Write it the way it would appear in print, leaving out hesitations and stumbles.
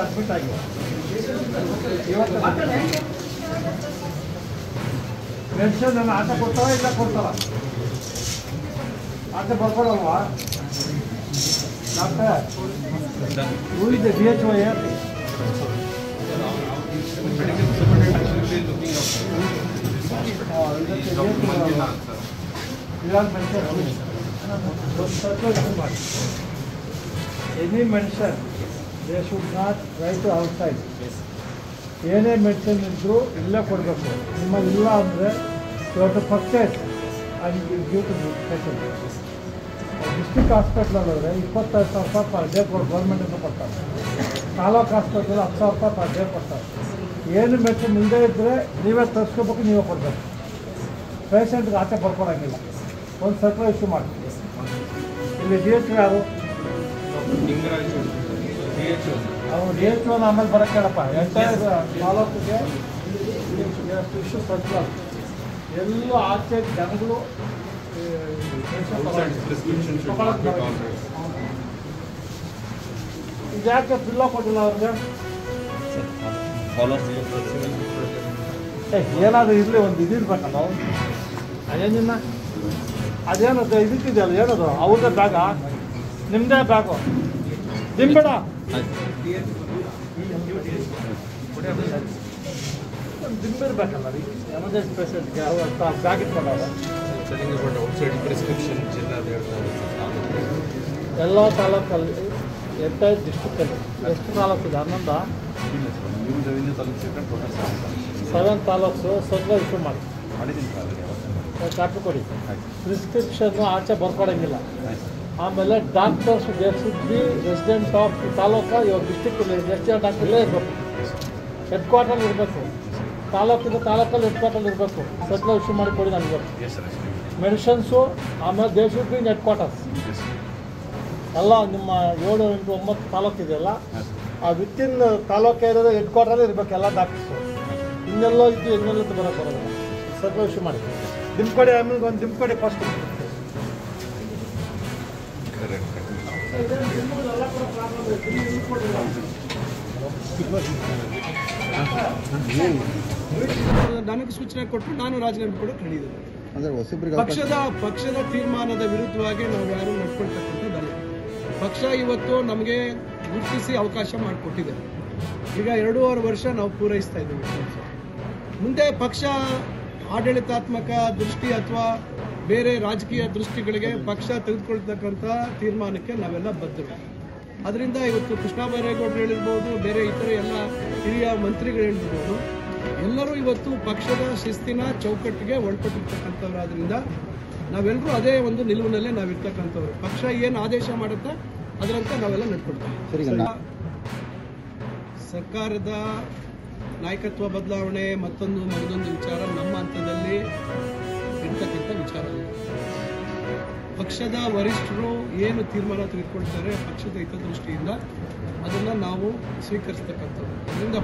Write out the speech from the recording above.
Admit ಆಗಿ medicine ನನ್ನ ಆಟ ಕೊಡ್ತಾವ ಇಲ್ಲ ಕೊಡ್ತಾರ ಆಟ ಬರ್ಕೊಡಲ್ವಾ ಡಾಕ್ಟರ್ ಹೂ ಇದೆ DHO ಹೇಳ್ರಿ any medicine they should not write to outside. ಏನೇ ಮೆಡಿಸಿನ್ ಇದ್ದರೂ ಇಲ್ಲೇ ಕೊಡಬೇಕು. ನಿಮ್ಮಲ್ಲಿ ಇಲ್ಲ ಅಂದರೆ ಇವತ್ತು purchase and give to patient. District ಹಾಸ್ಪಿಟ್ಲಲ್ಲಿ 25,000 ರೂಪಾಯಿ ಪರ್ ಡೇ ಗೌರ್ಮೆಂಟಿಂದ ಕೊಡ್ತಾರೆ. ತಾಲೂಕು ಹಾಸ್ಪಿಟ್ಲಲ್ಲಿ 10,000 ರೂಪಾಯಿ ಪರ್ ಡೇ ಕೊಡ್ತಾರೆ. ಏನು ಮೆಡಿಸಿನ್ ಇಲ್ಲದೇ ಇದ್ದರೆ ನೀವೇ ತರಿಸ್ಕೋಬೇಕು, ನೀವೇ ಕೊಡಬೇಕು. ಪೇಷಂಟ್ಗೆ ಆಚೆ ಬರ್ಕೊಡೋಂಗಿಲ್ಲ. ಒಂದು ಸರ್ಕ್ಯುಲರ್ ಇಶ್ಯೂ ಮಾಡಿ. ಇಲ್ಲಿ DHO ಯಾರು ಅವ್ರು DHO ಆಮೇಲೆ ಬರೋಕ್ಕೇಳಪ್ಪ ಎಂಟೈರ್ ತಾಲೂಕಿಗೆ ಇಶ್ಯೂ ಸರ್ಕ್ಯುಲರ್ ಎಲ್ಲೂ ಆಚೆ ಜನಗಳು ಇದ್ಯಾಕೆ ಪಿಲ್ಲ ಕೊಟ್ಟಿಲ್ಲ ಅವ್ರಿಗೆ? ಏನಾದರೂ ಇರಲಿ, ಒಂದು ಇದಿರ್ಬೇಕಲ್ಲ ಅದೇನಿನ್ನ ಅದೇನದು ಇದಕ್ಕಿದೆಯಲ್ಲ ಏನದು ಅವ್ರದ್ದೇ ಬ್ಯಾಗ ನಿಮ್ಮದೇ ಬ್ಯಾಗು ದಿಂಬೇಡ ದಿಂಬಿರ್ಬೇಕಲ್ಲ ರೀ ಎಮರ್ಜೆನ್ಸಿ ಪೇಷಂಟ್ಗೆ ಅವ್ರು ಬ್ಯಾಗ್ ಇಟ್ಕೊಂಡಾಗ ಎಲ್ಲ ತಾಲೂಕಲ್ಲಿ ಎಂಟೈರ್ ಡಿಸ್ಟ್ರಿಕ್ಟಲ್ಲಿ ಎಷ್ಟು ತಾಲೂಕಿದೆ? 7 ತಾಲೂಕು ಸರ್ಕ್ಯುಲರ್ ಇಶ್ಯೂ ಮಾಡಿ ಕಾಪಿ ಕೊಡಿ. ಪ್ರಿಸ್ಕ್ರಿಪ್ಷನ್ನು ಆಚೆ ಬರ್ಕೊಡಂಗಿಲ್ಲ. ಆಮೇಲೆ doctors there should be resident of taluk ಇವಾಗ ಡಿಸ್ಟ್ರಿಕ್ಟಲ್ಲಿ ರೆಸಿಡೆಂಟ್ ಡಾಕ್ಟರ್ಲೇ ಇರಬೇಕು. ಹೆಡ್ ಕ್ವಾರ್ಟರ್ ಇರಬೇಕು. ತಾಲೂಕಿಂದ ತಾಲೂಕಲ್ಲಿ ಹೆಡ್ ಕ್ವಾರ್ಟರ್ ಇರಬೇಕು. ಸರ್ಕ್ಯುಲರ್ ಇಶ್ಯೂ ಮಾಡಿ ಕೊಡಿ ನನಗೆ ಮೆಡಿಷನ್ಸು. ಆಮೇಲೆ there should be in headquarters. ಎಲ್ಲ ನಿಮ್ಮ 7, 8, 9 ತಾಲೂಕು ಇದೆಯಲ್ಲ, ಆ ವಿತಿನ್ ತಾಲೂಕೆ ಇರೋದು ಹೆಡ್ ಕ್ವಾರ್ಟರಲ್ಲೇ ಇರಬೇಕು ಎಲ್ಲ ಡಾಕ್ಟರ್ಸು. ಇನ್ನೆಲ್ಲೋ ಇದ್ದು ಇನ್ನೆಲ್ಲೋ ಬರೋಕ್ಕೆ ಬರೋದಿಲ್ಲ. ಸರ್ಕ್ಯುಲರ್ ಇಶ್ಯೂ ಮಾಡಿ ದಿಂಬ್ಕೊಡಿ. ಆಮೇಲೆ ಒಂದು ದಿಂಬ್ಕೊಡಿ ಫಸ್ಟ್. ನನಗೆ ಸೂಚನೆ ಕೊಟ್ಟು ನಾನು ರಾಜೀನಾಮೆ ಕೊಡೋಕೆ ಹೇಳಿದ್ದೇನೆ. ಪಕ್ಷದ ತೀರ್ಮಾನದ ವಿರುದ್ಧವಾಗಿ ನಾವು ಯಾರು ನಡ್ಕೊಳ್ತಕ್ಕಂಥದ್ದಲ್ಲ. ಪಕ್ಷ ಇವತ್ತು ನಮಗೆ ಗುರುತಿಸಿ ಅವಕಾಶ ಮಾಡಿಕೊಟ್ಟಿದೆ. ಈಗ 2.5 ವರ್ಷ ನಾವು ಪೂರೈಸ್ತಾ ಇದ್ದೀವಿ. ಮುಂದೆ ಪಕ್ಷ ಆಡಳಿತಾತ್ಮಕ ದೃಷ್ಟಿ ಅಥವಾ ಬೇರೆ ರಾಜಕೀಯ ದೃಷ್ಟಿಗಳಿಗೆ ಪಕ್ಷ ತೆಗೆದುಕೊಳ್ತಕ್ಕಂಥ ತೀರ್ಮಾನಕ್ಕೆ ನಾವೆಲ್ಲ ಬದ್ಧರು. ಅದರಿಂದ ಇವತ್ತು ಕೃಷ್ಣ ಬೈರೇಗೌಡರು ಹೇಳಿರ್ಬೋದು, ಬೇರೆ ಇತರ ಎಲ್ಲ ಹಿರಿಯ ಮಂತ್ರಿಗಳು ಹೇಳಿರ್ಬೋದು, ಎಲ್ಲರೂ ಇವತ್ತು ಪಕ್ಷದ ಶಿಸ್ತಿನ ಚೌಕಟ್ಟಿಗೆ ಒಳಪಟ್ಟಿರ್ತಕ್ಕಂಥವ್ರಾದ್ರಿಂದ ನಾವೆಲ್ಲರೂ ಅದೇ ಒಂದು ನಿಲುವಿನಲ್ಲೇ ನಾವಿರ್ತಕ್ಕಂಥವ್ರು. ಪಕ್ಷ ಏನು ಆದೇಶ ಮಾಡುತ್ತೆ ಅದರಂತೆ ನಾವೆಲ್ಲ ನಡ್ಕೊಳ್ತೀವಿ. ಸರ್ಕಾರದ ನಾಯಕತ್ವ ಬದಲಾವಣೆ ಮತ್ತೊಂದು ವಿಚಾರ ನಮ್ಮ ಹಂತದಲ್ಲಿ ಇರ್ತಕ್ಕಂಥ ವಿಚಾರ. ಪಕ್ಷದ ವರಿಷ್ಠರು ಏನು ತೀರ್ಮಾನ ತೆಗೆದುಕೊಳ್ತಾರೆ ಪಕ್ಷದ ಹಿತದೃಷ್ಟಿಯಿಂದ ಅದನ್ನು ನಾವು ಸ್ವೀಕರಿಸ್ತಕ್ಕಂಥದ್ದು. ಅದರಿಂದ